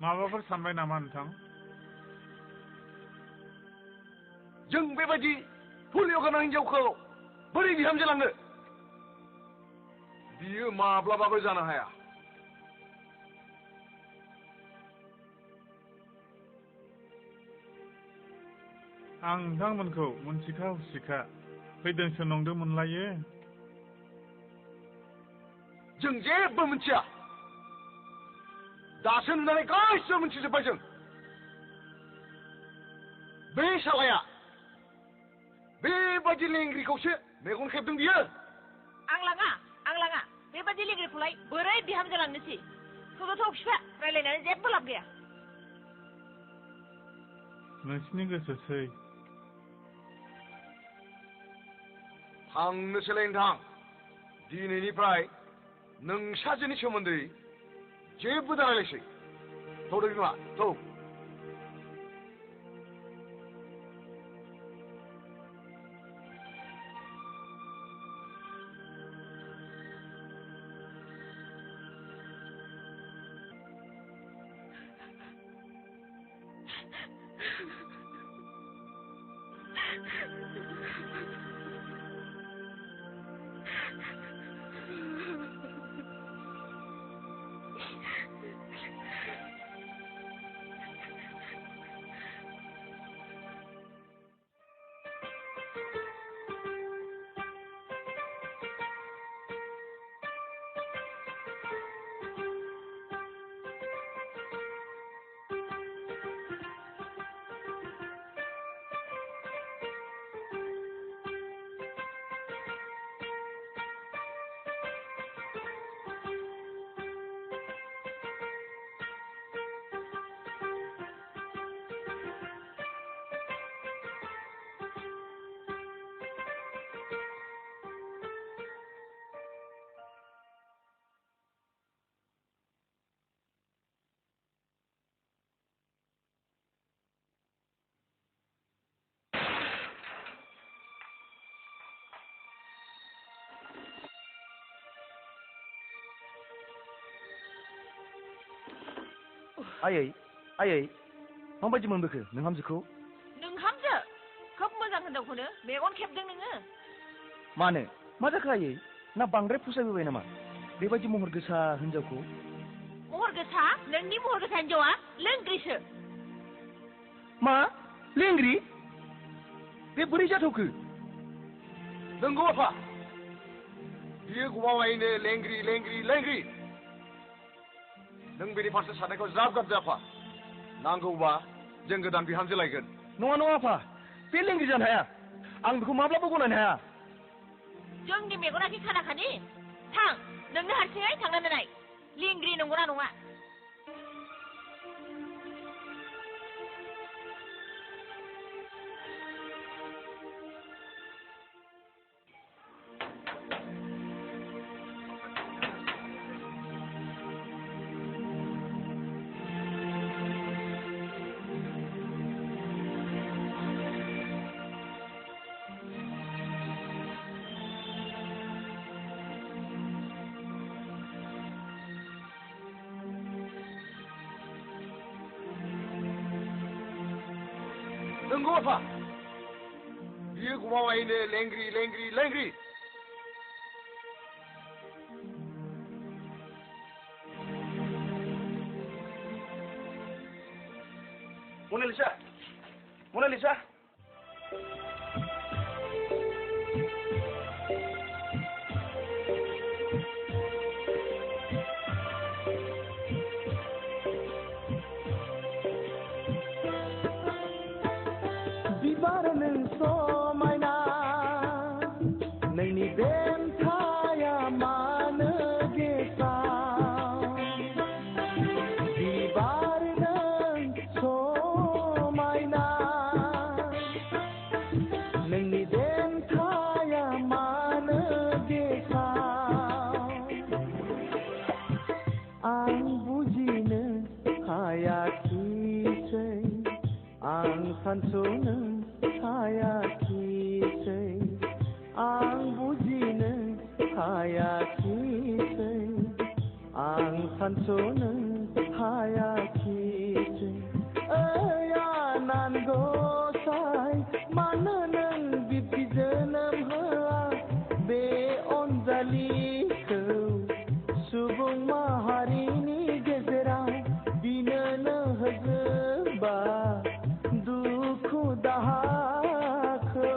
माबाफोर सानबाय नामा नोंथां? जों बेबायदि पलिय' गोनां हिन्जावखौ बोरै बिहामजो लांनो? बियो माब्लाबाबो जानो हाया। आं नोंथांमोनखौ मोनथिखा हुसिखा फैदोंसो नंदोंमोनलायो। जों जेबो मिथिया। दासो नुनानै गासिबो मिथिजोब्बाय जों। बे सालाया बेबायदि लेंग्रिखौसो मेगन खेबदों बियो। आं लाङा बेबायदि लेंग्रिखौलाय बोरै बिहामजो लांनोसै? थौ बिफा रायलायनानै जेबो लाब गैया। नोंसिनि गोसोसै। थांनोसैलाय नोंथां। दिनैनिफ्राय नोंसाजोनि सोमोन्दै जेबो दारायलायसै। थौदो बिमा थौ। आयै माबायदि मोनबोखो नोंहामजोखौ? नोंहामजो? खोब मोजां हिनजावखौनो मेगन खेबदों नोङो। मानो मा जाखो आयै? ना बांद्राय फसायबोबाय नामा बेबायदि महर गोसा हिनजावखौ? महर गोसा? नोंनि महर गोसा हिनजावा लेंग्रिसो। मा लेंग्रि? बे बोरै जाथावखो? नंगौ आफा। बियो गमामायैनो लेंग्रि। नों बेनि फारसे साननायखौ ज्राब गारदो आफा। नांगौबा जों गोदान बिहामजो लायगोन। नङा आफा, बे लेंग्रि जानो हाया। आं बेखौ माब्लाबा गनायनो हाया। जोंनि मेगना खि खानाखानि? थां नोंनो हारसिङै थांनानै नाय लेंग्रि नंगौना नङा। नंगौ आफा। बियो गमामायैनो लेंग्रि। मनालिसा बिबार नों समायना नोंनि देन्थाया मानो गेसा? बिबार नों समायना नोंनि देन्थाया मानो गेसा? आं बुजिनो हायाखिसै आं सानस'नो हायाखिसै आं बुजिनो हायाखिसै आं सानस'नो हायाखिसै ओइ आनान गसाइ मानो नों बिब्दि जोनोम होआ बे अनजालिखौ सुबुं माहारिनि गेजेराव बिनोनो होजोबा दुखु दाहाखौ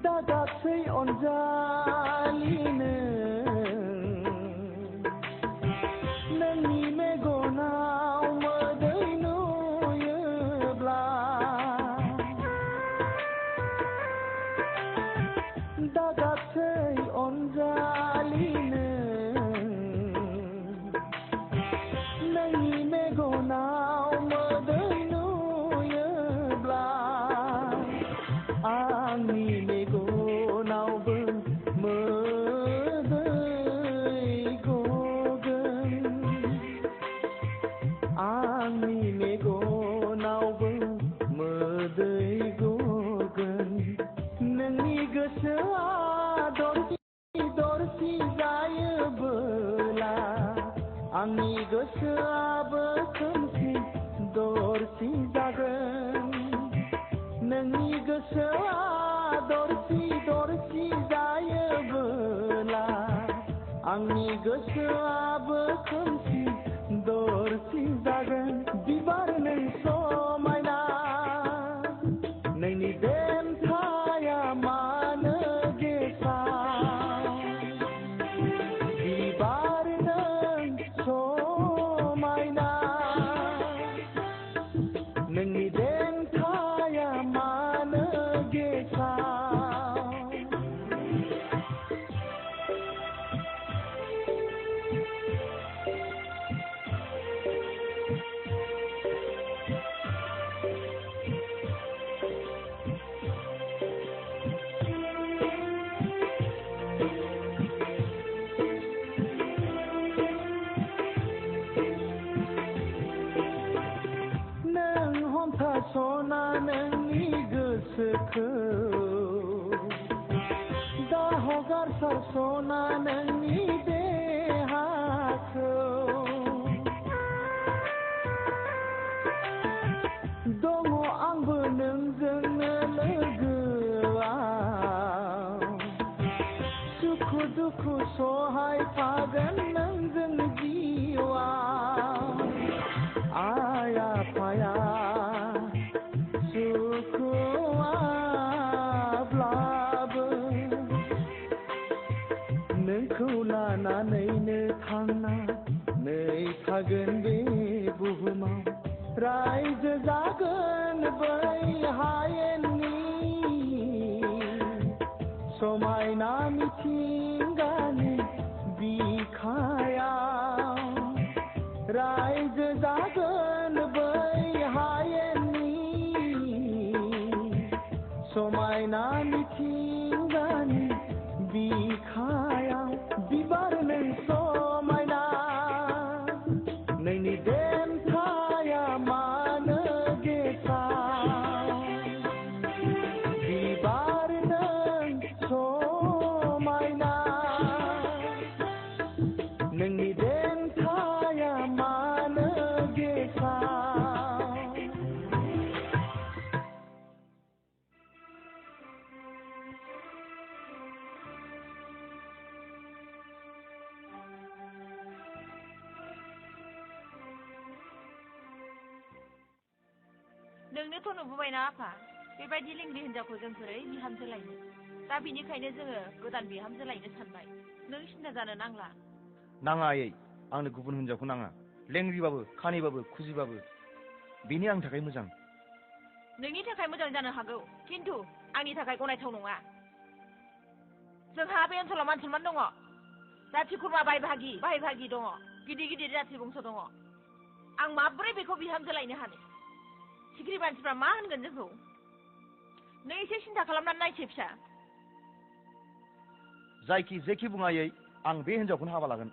दागासै अनजालिनो नोंनि मेगनाव मोदै नुयोब्ला दागासै अनजालिनो नोंनि मेगनाव मोदै नुयोब्ला आंनि मेगनावबो मोदै गगोन आंनि मेगनावबो मोदै गगोन नोंनि गोसोआ दरसि दरसि जायोबोला आंनि गोसोआबो खोमसि दरसि जागोन नोंनि गोसोआ दरसि दरसि जायोबोला आंनि गोसोआबो खोमसि दरसि जागोन बिबार नों समायना नोंनि देन्थाया मानो गेसाव बिबार नों समायना नोंनि देन्थाया मानो गेसाव सना नोंनि गोसोखौ दा हगारसार सना नोंनि देहाखौ दङ आंबो नोंजोंनो लोगोआव सुखु दुखु सहायफागोन नोंजों जिउआव आइ आफाया सुखुआब्लाबो नोंखौ लानानैनो थांनानै थागोन बे बुहुमाव रायजो जागोन बै हायेननि समायना मिथिंगानि बिखायाव रायजो जागोन बै हायेननि समायना मिथिंगानि बिखायाव बिबार नों समायना नोंनि देन्थाया मानो गेसाव बिबार नों समायना नोंनि देन्थाया मानो गेसाव नोंनोथ' नुबोबायना आफा बेबायदि लेंग्रि हिन्जावखौ जों बोरै बिहामजो लायनो दा बिनिखायनो जोङो गोदान बिहामजो लायनो सानबाय नों सिन्था जानो नांला नाङा आयै आंनो गुबुन हिनजावखौ नाङा लेंग्रिबाबो खानिबाबो खुजिबाबो बेनि आंनि थाखाय मोजां। नोंनि थाखाय मोजां जानो हागौ खिन्थु आंनि थाखाय गनायथाव नङा। जोंहा बे ओनसोलाव मान सनमान दङ, जाथि खुरमा बाय बाहागि दङ, गिदिर गिदिर जाथि बंस दङ। आं माब्रै बेखौ बिहामजो लायनो हानो? सिखिरि मानसिफ्रा मा होनगोन जोंखौ? नों एसे सिन्था खालामनानै नायसै फिसा। जायखि जेखि बुङायै आं बे हिनजावखौनो हाबा लागोन।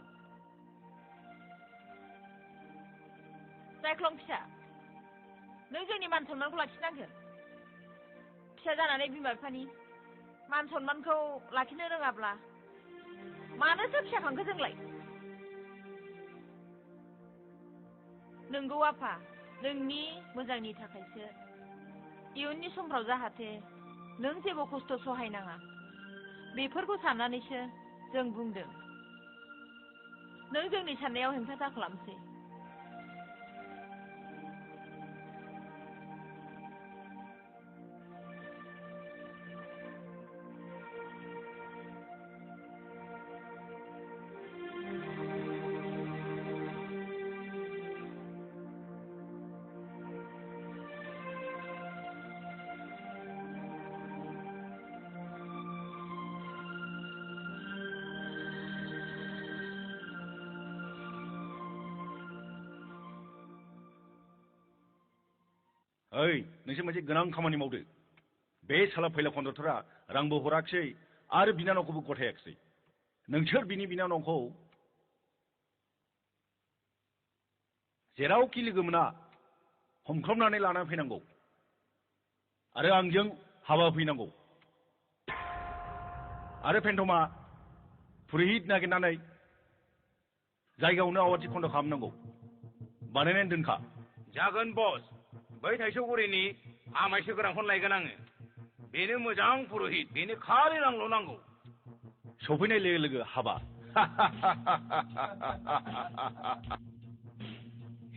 जायख्लं फिसा, नों जोंनि मान सनमानखौ लाखिनांगोन। फिसा जानानै बिमा बिफानि मान सनमानखौ लाखिनो रोङाब्ला मानोथो फिसा खांखो जोंलाय? नोंगौ आफा, नोंनि मोजांनि थाखायसो इयुननि समफ्राव जाहाथे नों जेबो खस्थ' सहायनाङा बेफोरखौ साननानैसो जों बुंदों। नों जोंनि साननायाव हेंथा दा खालामसै। ओइ नोंसोर मोनसे गोनां खामानि मावदो। बे साला फैला कन्डक्टरा रांबो हराखिसै आरो बिनानावखौबो गथायाखिसै। नोंसोर बिनि बिनानावखौ जेरावखि लोगो मोना हमख्रबनानै लानानै फैनांगौ आरो आंजों हाबा फैनांगौ। आरो फेन्टमा पुरहित नागिरनानै जायगायावनो आवाथि खन्द' खालामनांगौ। बानायनानै दोनखा। जागोन बस। बै थाइजौगुरिनि आमायसो गोनांखौनो लायगोन आङो। बेनो मोजां पुरहित, बेनो खालि रांल' नांगौ। सफैनाय लोगो लोगो हाबा।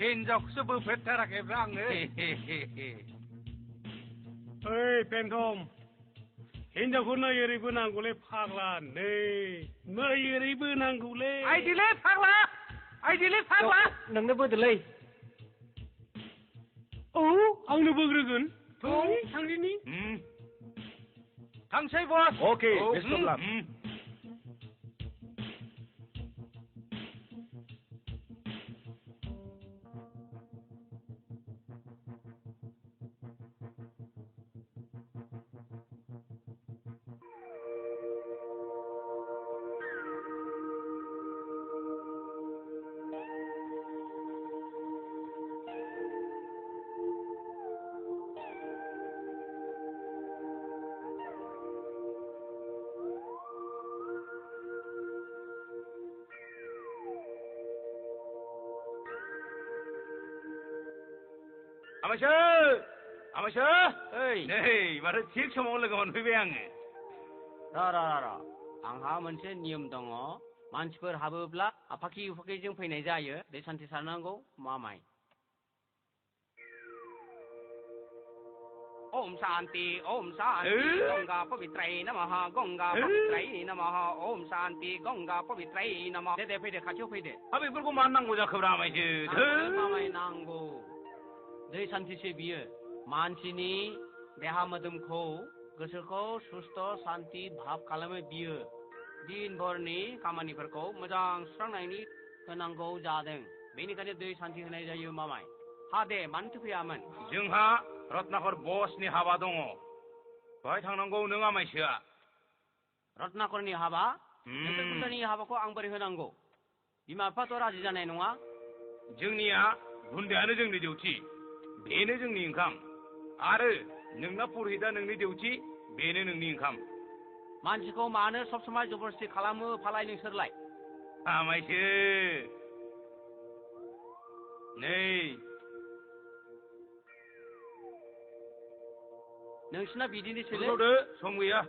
हिनजावखौसो बोफेरथाराखैब्रा आङो। ओइ पेन्टम, हिनजावखौ नै ओरैबो नांगौलै फाग्ला, नै ओरैबो नांगौलै। आइदिलै फाग्ला, आइदिलै फाग्ला। नोंनो बोदोलै। औ आंनो बोग्रोगोन। थांदिनि। थांसै बस। अके बेस्ट अफ लाक। आमायसो, आमायसो। ओइ नै माथो थिग समाव लोगो मोनफैबाय आङो। र' आंहा मोनसे नियम दङ। मानसिफोर हाबोब्ला आफाखि उफाखिजों फैनाय जायो। दै सान्थि सारनांगौ मामाय। ओम शान्ति गंगा पवित्राय नमः, गंगा पवित्राय नमः। ओम शान्ति गंगा पवित्राय नमः। दे फैदो, खाथियाव फैदो। बेफोरखौ मानो नांगौ जाखोब्रा आमायसो? मामाय नांगौ। दै सान्थिसो बियो। मानसिनि देहा मोदोमखौ गोसोखौ सुस्थ' सान्ति भाब खालामो बियो। दिनभरनि खामानिफोरखौ मोजां सुस्रांनायनि होनांगौ जादों। बेनिखायनो दै सान्थि होनाय जायो मामाय। हा दे, मानोथो फैयामोन? जोंहा रत्नाकर बसनि हाबा दङ। बेहाय थांनांगौ नों आमायसोआ। रत्नाकरनि हाबा? नोंसोर गुन्दानि हाबाखौ आं बोरै होनांगौ? बिमा बिफाथ' राजि जानाय नङा। जोंनिया गुन्दायानो जोंनि डिउटि, बेनो जोंनि ओंखाम। आरो नोंना पुरहितआ नोंनि डिउटि, बेनो नोंनि ओंखाम। मानसिखौ मानो सब समाय जबरदस्ति खालामो फालाय नोंसोरलाय? आमायसो नै नोंसिना बिदिनोसैलै। दोनथ'दो, सम गैया।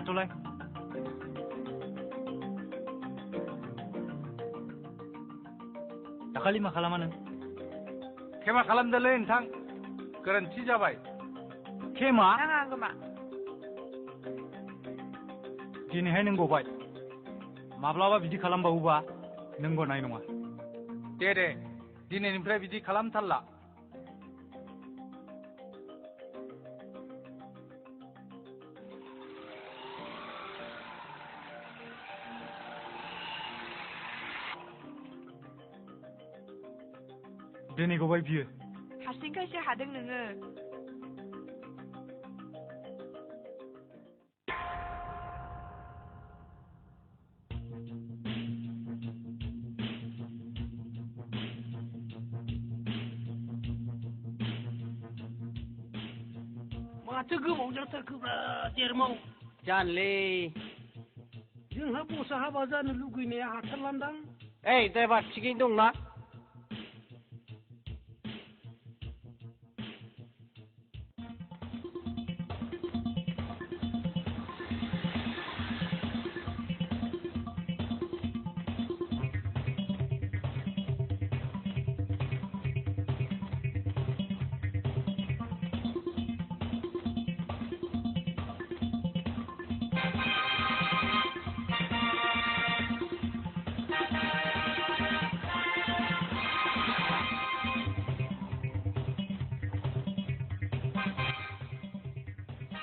थाथ'लाय दाखालि मा खालामा नों खेमा खालामदोलै नोंथां गोरोन्थि जाबाय खेमा नाङा गोमा दिनैहाय नों गबाय माब्लाबा बिदि खालामबावोबा नों गनाय नङा दे दिनैनिफ्राय बिदि खालामथारला दिनै गबाय बियो हारसिंखायसो हादों नोङो माथो गोबाव जाथारखोब्रा जेरमाव जानोलै जोंहा बसा हाबा जानो लुगैनाया हाथारलांदां ओइ ड्राइभार थिगैनो दंना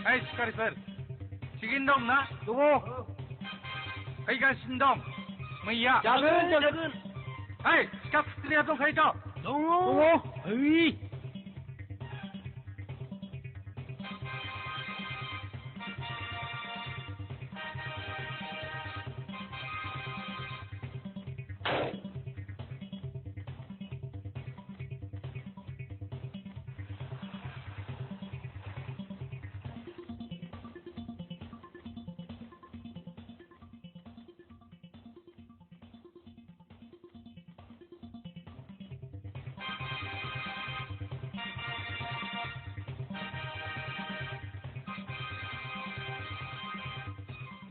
ओइ सिखारिफोर थिगैनो दं ना दङ फैगासिनो दं मैया जागोन ओइ सिखा खुख्रिया दंखायोथ' दङ ओइ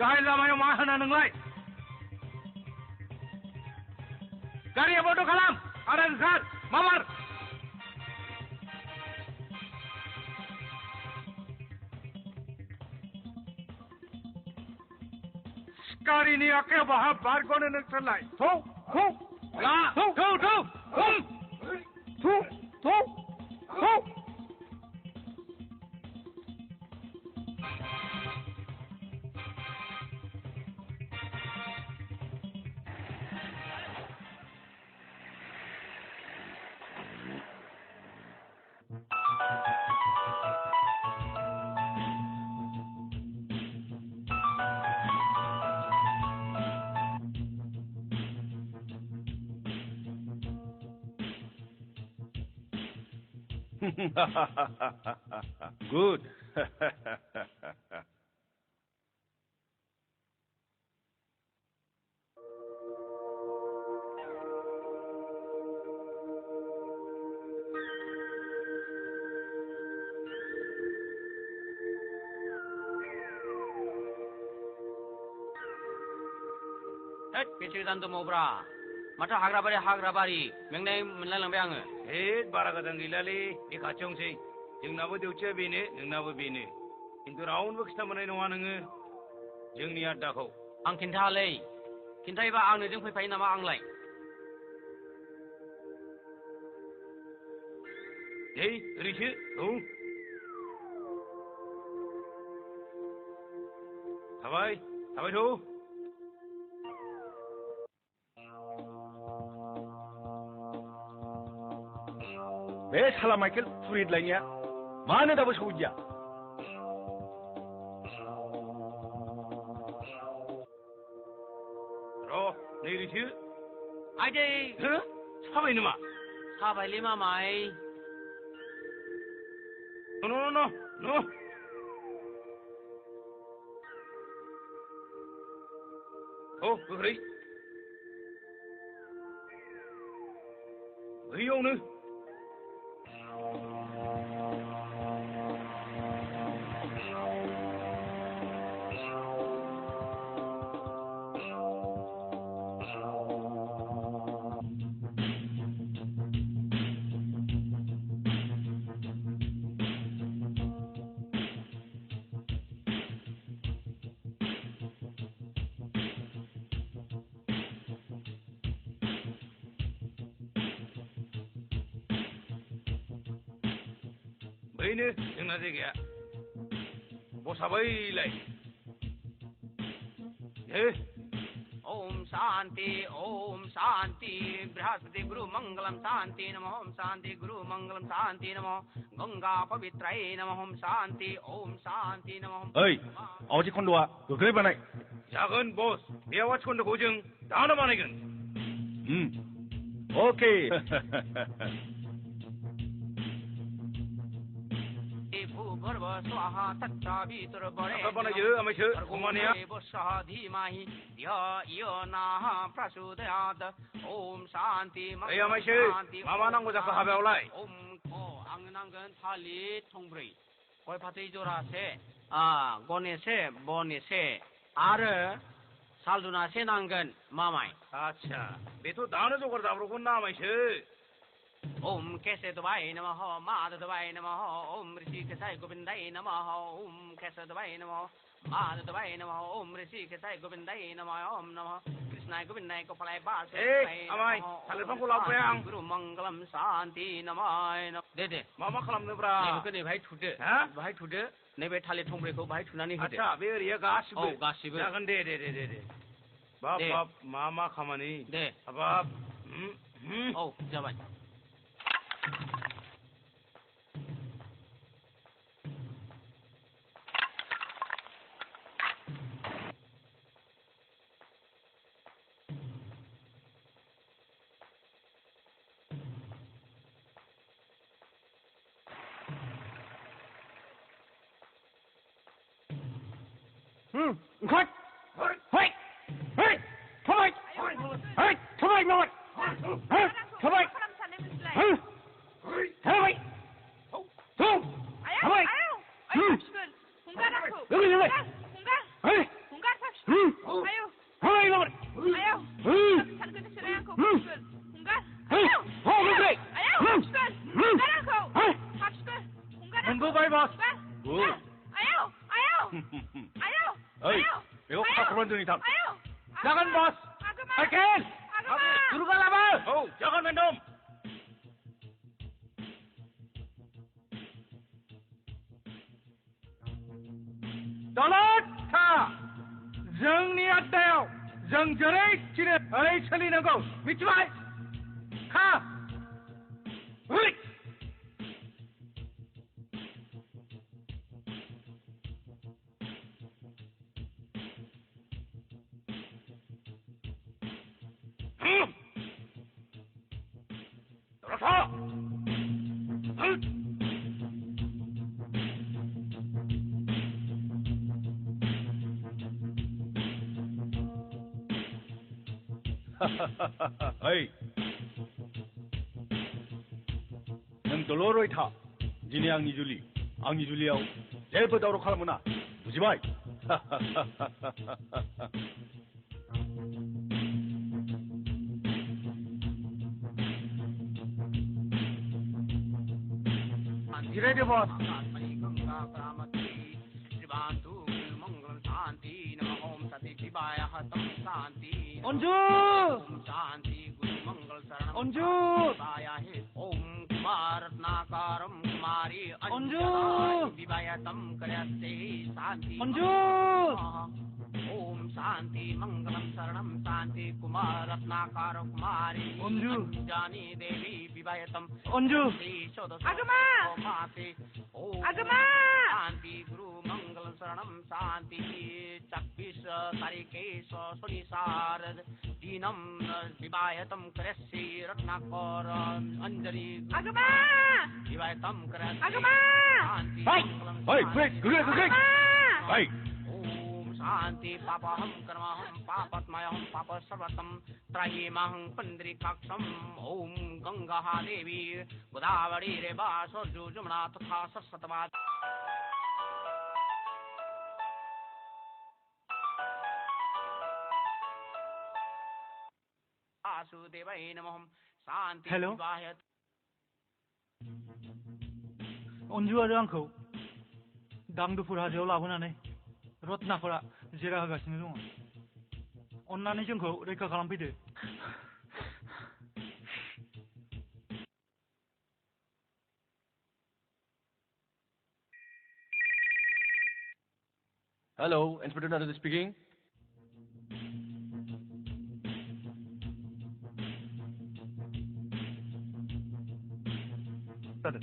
गाहाय लामायाव मा होनो नोंलाय गारिया बन्द' खालाम आरो ओंखार माबार सिखारिनि आखायाव बाहा बारग'नो नोंसोरलाय थौ ला थौ Good. होद बेसे गोजान दंबावोब्रा माथो हाग्राबारि मेंनाय मोनलायलांबाय आङो बारा गोजान गैलालै बे खाथियावनोसै जोंनाबो डिउटिया बेनो नोंनाबो बेनो खिन्थु रावनोबो खिन्थामोननाय नङा नोङो जोंनि आड्डाखौ आं खिन्थालै खिन्थायोबा आं नोंजों फैफायो नामा आंलाय ओरैसो औ थाबाय थाबायथ' बे साला माइकेल पुरहित लायनाया मानो दाबो सौहैदिया र' नै ओरैसो आइदै साबाय नामा साबायलै मामाय न' औ गोख्रै बैयावनो बैनो जोंना जायगाया बसा बैलाय ओम शांति बृहस्पति गुरु मंगलम शांति नमः ओम शांति गुरु मंगलम शांति नमः गंगा पवित्राय नमः ओम शांति नमः ओइ आवाथि खन्दआ गोख्रै बानाय जागोन बस बे आवाथि खन्दखौ जों दानो बानायगोन अके भूगर्भ स्वाहा तत्तावितुर बरे बानायो आमायसो अमानिया स्वाहा धीमहि धियो नाः प्रचोदयात् ओम शांति ओइ आमायसो मा मा नांगौ जाखो हाबायावलाय ओम आंनो नांगोन थालिर थंब्रै गय फाथै जरासे गन एसे बन एसे आरो सालदुनासे नांगोन मामाय आच्छा बेथ' दानो जगार जाब्रबगोन ना आमायसो ओम केशवाय नमः माधवाय नमः ओम ऋषिकेशाय गोविंदाय नमः ओम केशवाय नमः माधवाय नमः ओम ऋषिकेशाय गोविंदाय नमः ओम नमः कृष्णाय गोविंदाय कपालाय वासुदेवाय आमाय थालिर बिफांखौ लाबोबाय आं गुरु मंगलम शांति नमाय दे मा खालामनोब्रा नैबेखौ नै बाहाय थुदो बाहाय थुदो नैबे थालिर थंब्रैखौ बाहाय थुनानै होदो आच्छा बे ओरैया गासिबो गासिबो जागोन दे बाब मा खामानि दे हाबाब औ जाबाय ओंखार है थाबाय थाबाय माबाय थाबाय थाबाय थाबाय मोनबोबाय बस बेखौ खाथ'बानो जोंनि थां जागोन बस साइकेल दुर्गा लाबो औ जागोन मेडम दलद था जोंनि आड्डायाव जों जेरैखिनो ओरै सोलिनांगौ मिथिबाय खा ओइ नों दलरै था दिनै आंनि जुलियाव जेबो दावराव खालामनो मोना बुजिबाय जिरायदो बस अंजू अंजू ओम कुमारत्नाकारं कुमारी अंजू विवायतं करस्ते शांति अंजू ओम शांति मंगलम शरणम शांति कुमारत्नाकार कुमारी अंजू जानी देवी विवायतं अंजू आगमा आगमा शांति गुरु मंगलम शरणम शांति 26 तारीखे शनिवार दिनम विवायतं करस्ते रत्नाकर अंजलि आगमा विवायतं करस्ते आगमा शांति ओइ ब्रेक ब्रेक ओइ शांति पापहं कर्महं पापत्मयहं पाप सर्वतम त्रायीमहं पुंडरीकाक्षम ओम गंगा देवी गोदावरी रेवा सरजू जमुना तथा सरस्वती वासुदेवाय नमः शांति हेलो विवाहत अन्जु आरो आंखौ दांदुफुर हाजोआव लाबोनानै रत्नाफोरा जेरा होगासिनो दङ अन्नानै जोंखौ रैखा खालामफैदो Hello, Inspector Narendra speaking.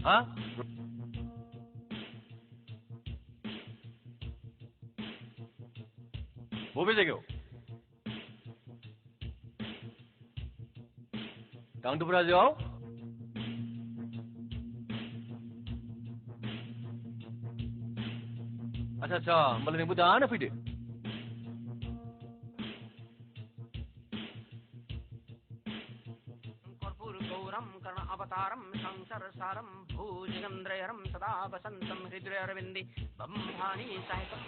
Hah? बबे जायगायाव दांदुफुर हाजोआव आच्छा होमबालाय नोंबो दानो फैदो अवतारम संसार सारम भूजगंद्रयरम सदा वसंतम हृदय अरविंदे बंभानी साहित्यम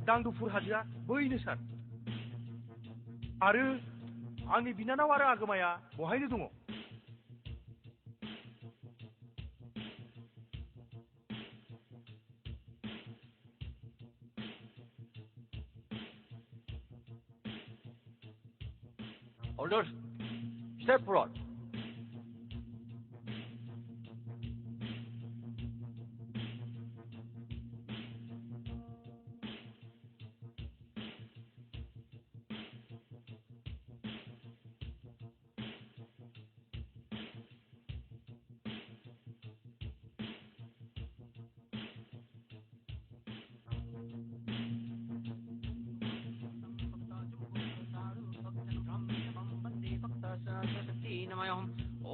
दांदुफुर हाजोआ बैनो सार आरो आंनि बिनानाव आरो आगोमाया बहायनो दङ Orders, step forward.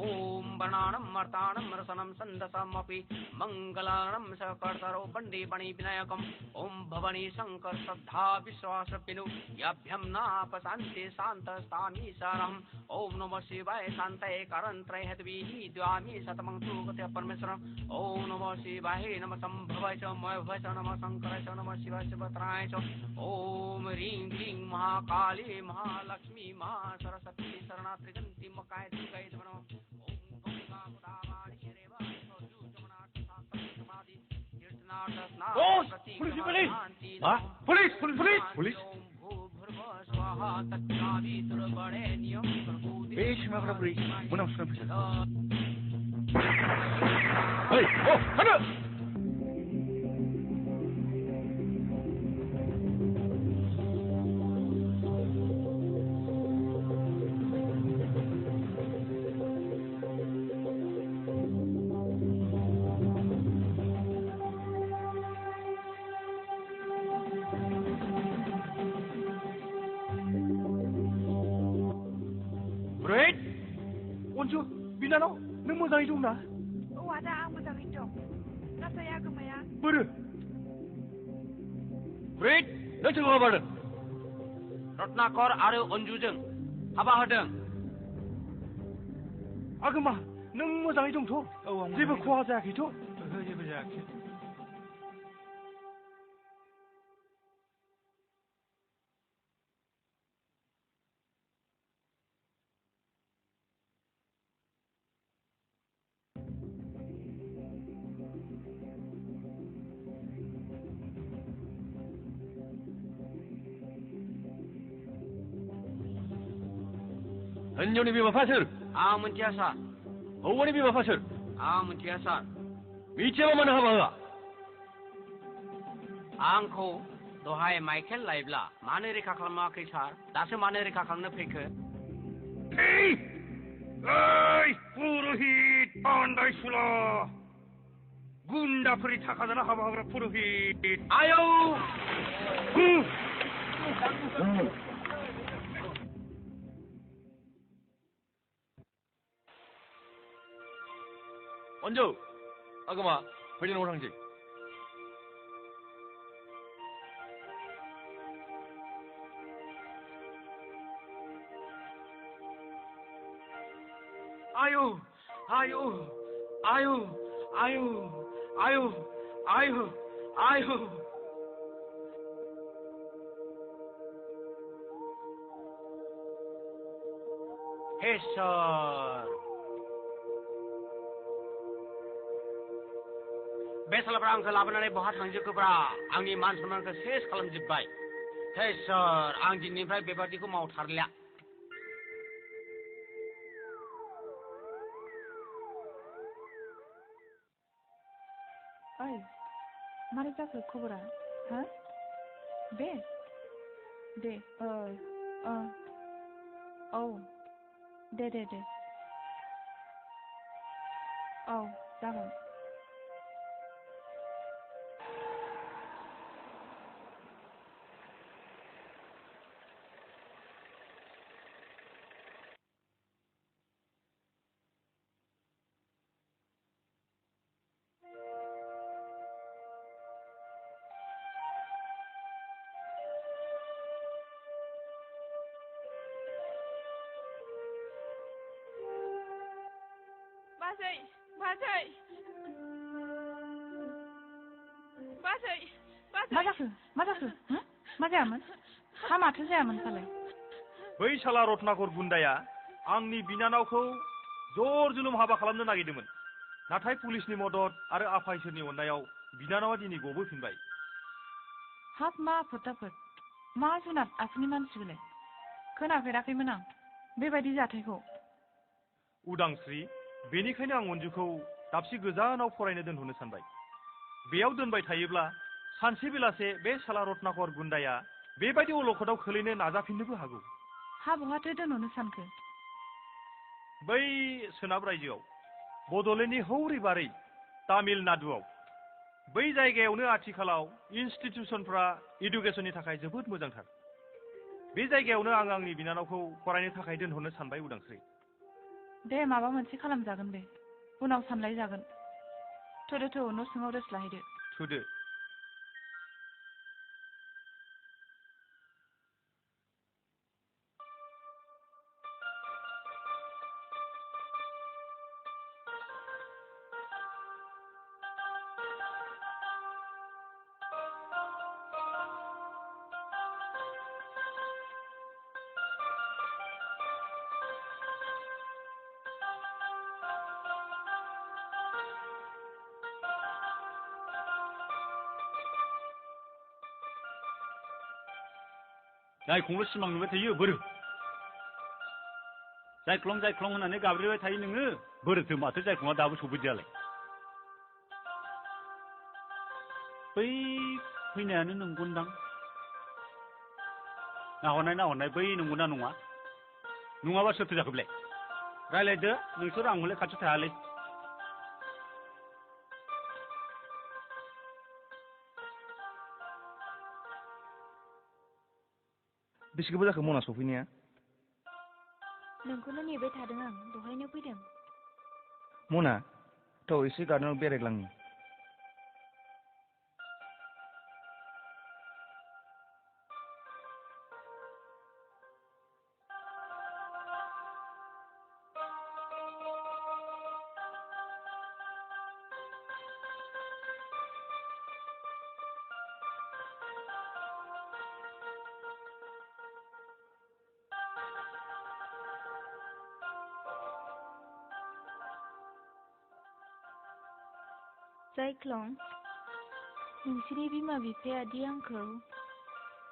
ओम वर्णानम मर्तानम रसनम संदसमपि मंगलानम सकर्तरो बंडे बणि विनायकम ओम भवनी शंकर श्रद्धा विश्वास पिनु याभ्यम नापशांति शांत स्थामी सरम ओम नमः शिवाय शांतये करंत्रय हेतवीहि द्वामी शतमं सुगते परमेश्वरम ओम नमः शिवाय नमः संभवाय च मय च नमः शंकराय च नमः शिवाय च वत्राय च ओम ह्रीं क्लीं महाकाली महालक्ष्मी महासरस्वती शरणात्रिगंति मकाय दुर्गाय नमः Police! बेश माब्रा बुरै उनाव सुनांफैगोन Hey! Oh! Hana! अन्जु बिनानाव नों मोजाङै दं ना औ आदा आं मोजाङैनो दं नाथाय आगोमाया बोरो ब्रेड नों सोरखौ हाबादों रत्नाकर आरो अन्जुजों हाबा होदों आगोमा नों मोजाङै दंथ' जेबो खहा जायाखैथ' जेबो जायाखै हिन्जावनि बिमा-बिफा सोर आं मिथिया सार हौवानि बिमा-बिफा सोर आं मिथिया सार मिथियाबा मानो हाबा होआ आंखौ दहाय माइकेल लायब्ला मानो रैखा खालामाखै सार दासो मानो रैखा खालामनो फैखो ओइ पुरहित आन्दायसुला गुन्दाफोरनि थाखा जाना हाबा होग्रा पुरहित आयौ अन्जु आगोमा फैदो न'आव थांसै आयु आयु आयु आयु आयु आयु आयु हे सर बे सालाफ्रा आंखौ लाबोनानै बहा थांजोबखोब्रा आंनि मान सन्मानखौ सेस खालामजोब्बाय हे सर आं दिनैनिफ्राय बेबादिखौ मावथारलिया मारै जाखो खबरा हा दे दे औ दे दे दे औ जागोन बाजै बाजै बाजै बाजै मा जाखो मा जायामोन हा माथो जायामोन फालाय बै साला रत्नाकर गुन्दाया आंनि बिनानावखौ जर जुलुम हाबा खालामनो नागिरदोंमोन नाथाय पुलिसनि मदद आरो आफा इसोरनि अननायाव बिनानावा दिनै गबोफिनबाय हाब मा आफोद आफोद मा जुनाद आखुनि मानसि बेलाय खोनाफेराखैमोन आं बेबायदि जाथायखौ उदांस्रि बेनिखायनो आं अनजुखौ दाबसे गोजानाव फरायनो दोनहरनो सानबाय बेयाव दोनबाय थायोब्ला सानसे बेलासे बे साला रत्नाकर गुन्दाया बेबायदि अलखदाव खोलैनो नाजाफिननोबो हागौ हा बहाथो दोनहरनो सानखो बै सोनाब रायजोआव बड'लेण्डनि हौरै तामिलनाडुआव बै जायगायावनो आथिखालाव इनस्टिटिउसनफ्रा इडुकेसननि थाखाय जोबोद मोजांथार बे जायगायावनो आं आंनि बिनानावखौ फरायनो थाखाय दोनहरनो सानबाय उदांस्रि दे माबा मोनसे खालामजागोन दे उनाव सानलायजागोन थौदो थौ न' सिङाव रेस्ट लाहैदो थुदो जायखौल' सिमां नुबाय थायो बोरो जायख्लं होननानै गाब्रैबाय थायो नोङो बोरोथो माथो जायख्लङा दाबो सफैदियालाय बै फैनायानो नंगौनदां नाहरनाय बै नंगौना नङा नङाबा सोरथो जाखो बेलाय रायलायदो नोंसोर आं हले खाथियाव थायालै बेसे गोबाव जाखो मना सफैनाया नोंखौनो नेबाय थादों आं दहायनो फैदों मना थ' एसे गार्डेनाव बेरायग्लांनि जायख्लं नोंसिनि बिमा बिफायादि आंखौ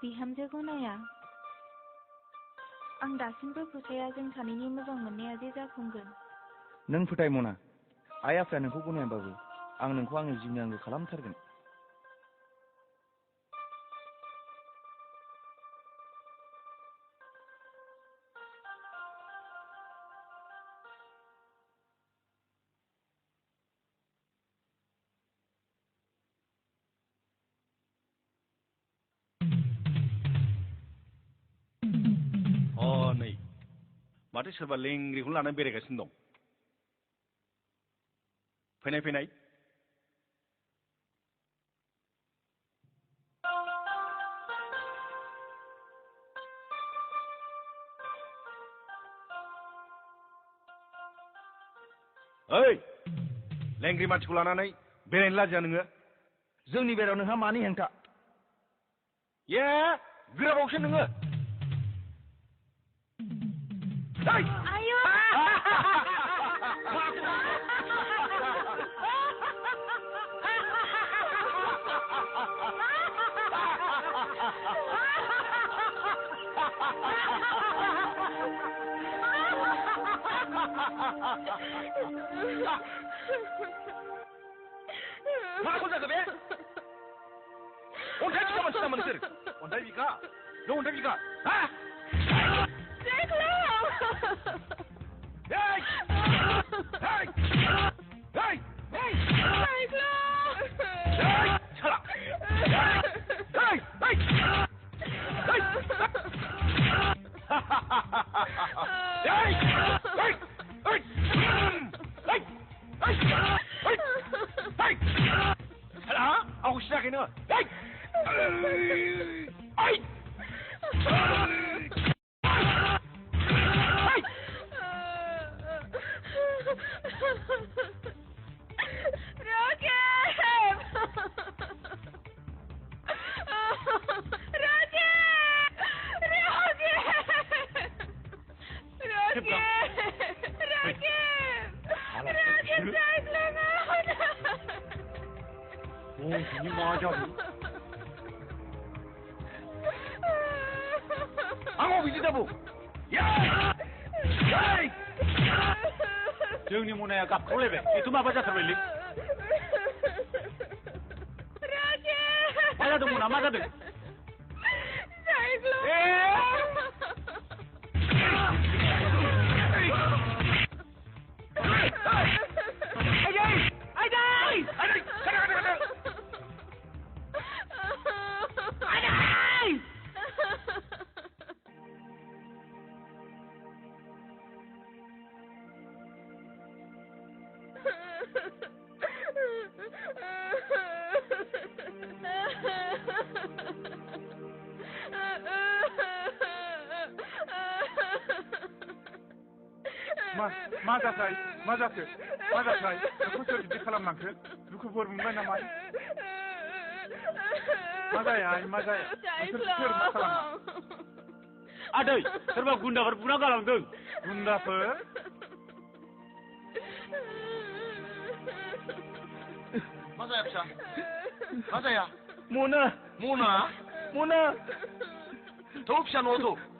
बिहामजो गनाया आं दासिमबो फोथाया जों सानैनि मोजां मोननाया जे जाफुंगोन नों फोथाय मना आइ आफाया नोंखौ गनायाबाबो आं नोंखौ आंनि जिउनि आंगो खालामथारगोन माथो सोरबा लेंग्रिखौनो लानानै बेरायगासिनो दं फैनाय ओइ लेंग्रि मानसिखौ लानानै बेरायनो लाजिया नोङो जोंनि बेरायाव नोंहा मानि हेंथा ए गोराबावसो नोङो आयु माखौ जाखो बे अन्थाइ बिखा मानसि नामा नोंसोर अन्थाइ बिखा नों अन्थाइ बिखा हा Aku silakan ni. Ini macam ni. Aku bisa tahu. Ya. Hei. जोंनि मनाया गाबख्रावलायबाय बेथ' माबा जाथारबायलै मा जादों मना मा जादों मा जाथाय मा जाखो मा जाथाय नोंखौ सोर बिदि खालामलांखो दुखुफोर मोनबाय नामा मा जाया मा जाया नोंसोर सोर मा खालामा आदै सोरबा गुन्दाफोर बुना गालांदों गुन्दाफोर मा जाया फिसा मा जाया मना मना मना थ' फिसा न'आव थ'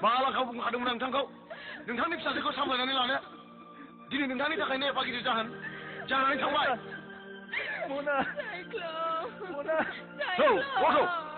बालाखौ बुंखादोंमोन आं नोंथांखौ नोंथांनि फिसाजोखौ सामलायनानै लानो दिनै नोंथांनि थाखायनो एफा गिदिर जानानै थांबाय मना मना औ गथ'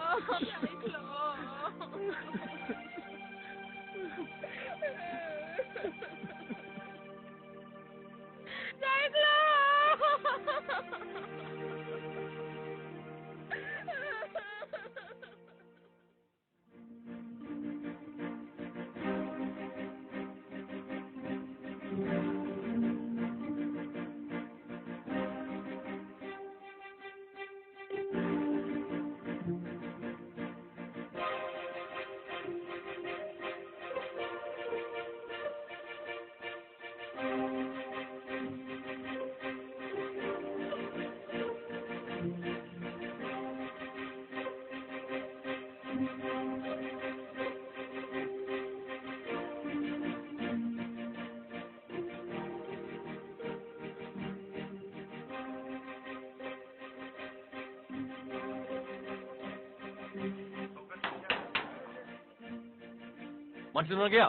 मानसि दंना गैया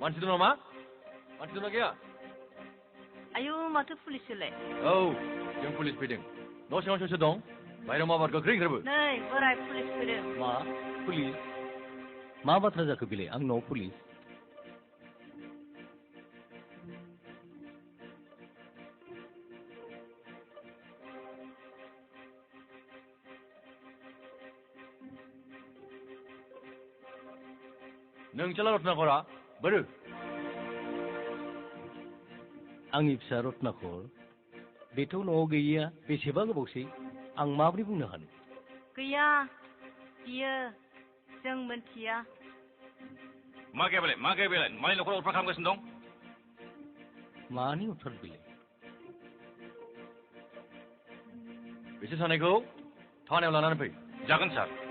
मानसि दं नामा मानसि दंना गैया आयौ माथो पुलिससोलाय औ जों पुलिस फैदों न' सिङाव सोर सोर दं बाहेरायाव माबार गोख्रै ओंखारबो नै बोराय पुलिस फैदों मा पुलिस मा बाथ्रा जाखो बेलाय आं न'आव पुलिस नोंसाला रत्नाकरा बोरो आंनि फिसा रत्नाकर बेथ' न'आव गैयिया बेसेबा गोबावसै आं माबोरै बुंनो हानो गैया बियो जों मोनथिया मा गैया बेलाय मालाय न'खराव अरफ्रा खालामगासिनो दं मानि अरथार बेलाय बिसोर सानैखौ थानायाव लानानै फै जागोन सार